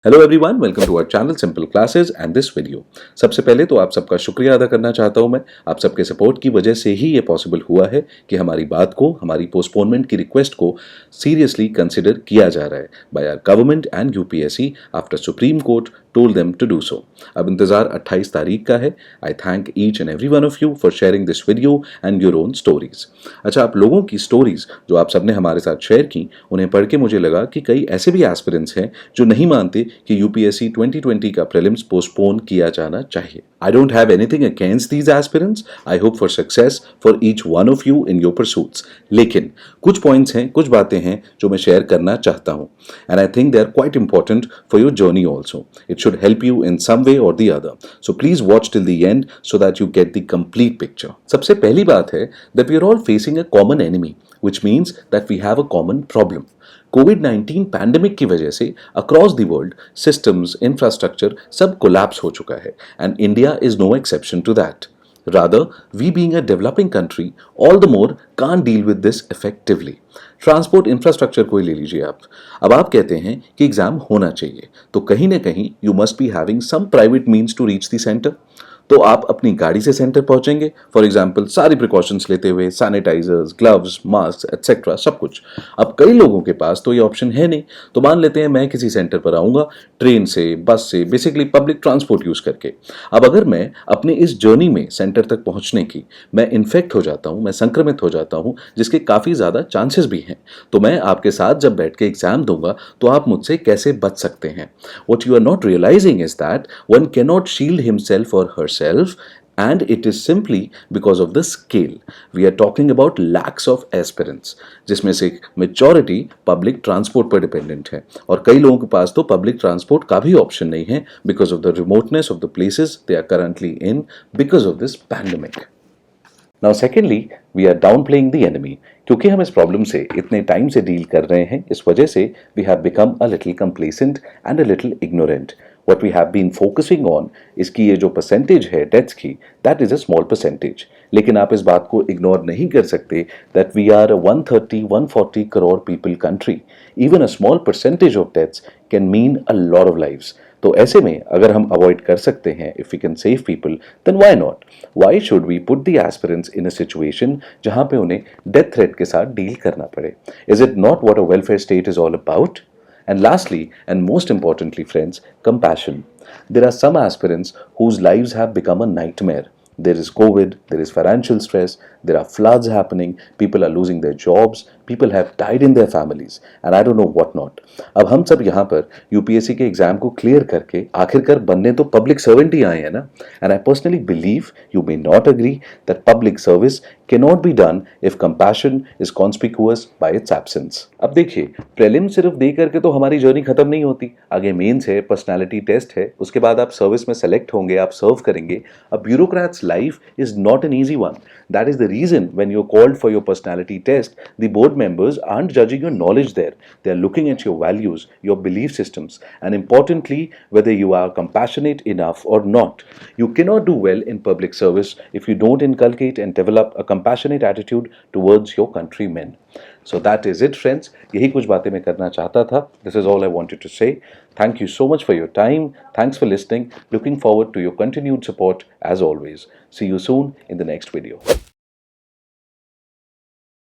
Hello everyone, welcome to our channel simple classes and this video. सबसे पहले तो आप सबका शुक्रिया अदा करना चाहता हूं मैं। आप सबके सपोर्ट की वजह से ही ये पॉसिबल हुआ है कि हमारी बात को, हमारी पोस्टपोनमेंट की रिक्वेस्ट को सीरियसली कंसिडर किया जा रहा है by our government and UPSC after supreme court told them to do so। अब इंतजार 28 तारीख का है। आई thank each and every one of you for sharing this video and your own stories. अच्छा, आप लोगों की स्टोरीज जो आप सबने हमारे साथ शेयर की, उन्हें पढ़ के मुझे लगा कि कई ऐसे भी एस्पिरेंट्स हैं जो नहीं मानते कि यूपीएससी 2020 का प्रीलिम्स पोस्टपोन किया जाना चाहिए। I don't have anything against these aspirants. I hope for success for each one of you in your pursuits. लेकिन कुछ पॉइंट्स हैं, कुछ बातें हैं जो मैं शेयर करना चाहता हूं and I think they are quite important for your journey also. It should help you in some way or the other. So please watch till the end so that you get the complete picture. सबसे पहली बात है that we are all facing a common enemy, which means that we have a common problem. कोविड-19 pandemic की वजह से across the world systems, infrastructure सब collapse हो चुका है and India is no exception to that. Rather, we being a developing country, all the more can't deal with this effectively. Transport infrastructure को ही ले लीजिए आप। अब आप कहते हैं कि एग्जाम होना चाहिए, तो कहीं ना कहीं you must be having some private means to reach the centre. तो आप अपनी गाड़ी से सेंटर पहुंचेंगे, फॉर एग्जाम्पल सारी प्रिकॉशंस लेते हुए, सैनिटाइजर्स, ग्लव्स, मास्क एटसेट्रा सब कुछ। अब कई लोगों के पास तो ये ऑप्शन है नहीं, तो मान लेते हैं मैं किसी सेंटर पर आऊंगा ट्रेन से, बस से, बेसिकली पब्लिक ट्रांसपोर्ट यूज करके। अब अगर मैं अपनी इस जर्नी में सेंटर तक पहुंचने की मैं इन्फेक्ट हो जाता हूं, मैं संक्रमित हो जाता हूं, जिसके काफी ज्यादा चांसेस भी हैं, तो मैं आपके साथ जब बैठ के एग्जाम दूंगा तो आप मुझसे कैसे बच सकते हैं। What you are not realizing is that one cannot shield himself or herself, and it is simply because of the scale. We are talking about lakhs of aspirants, जिसमें से मेजॉरिटी पब्लिक ट्रांसपोर्ट पर dependent है और कई लोगों के पास तो public transport का भी ऑप्शन नहीं है because of the remoteness of the places they are currently in because of this pandemic. Now secondly, we are downplaying the enemy. क्योंकि हम इस प्रॉब्लम से इतने टाइम से डील कर रहे हैं, इस वजह से we have become a little complacent and a little ignorant. What we have been focusing on, इसकी ये जो परसेंटेज है डेथ्स की, that is a small percentage. लेकिन आप इस बात को इग्नोर नहीं कर सकते that we are a 130-140 crore people country. Even a small percentage of deaths can mean a lot of lives. तो ऐसे में अगर हम अवॉइड कर सकते हैं, if we can save people, then why not. Why should we put the aspirants in a situation जहां पे उन्हें डेथ थ्रेट के साथ डील करना पड़े? Is it not what a welfare state is all about? And lastly, and most importantly, friends, compassion. There are some aspirants whose lives have become a nightmare. There is COVID, there is financial stress, there are floods happening, people are losing their jobs, people have died in their families, and I don't know what not. अब हम सब यहाँ पर UPSC के exam को clear करके आखिरकार बनने तो पब्लिक सर्वेंट ही आए हैं ना। And I personally believe, you may not agree, that public service cannot be done if compassion is conspicuous by its absence। अब देखिए, प्रीलिम सिर्फ दे करके तो हमारी जर्नी खत्म नहीं होती। आगे मेंस है, पर्सनालिटी टेस्ट है, उसके बाद आप सर्विस में सेलेक्ट होंगे, आप सर्व करेंगे। A bureaucrat's life is not an easy one. That is the reason when you're called for your personality test, the board members aren't judging your knowledge there. They're looking at your values, your belief systems, and importantly, whether you are compassionate enough or not. You cannot do well in public service if you don't inculcate and develop a compassionate attitude towards your countrymen. So that is it, friends. यही कुछ बातें मैं करना चाहता था. This is all I wanted to say. Thank you so much for your time. Thanks for listening. Looking forward to your continued support as always. See you soon in the next video.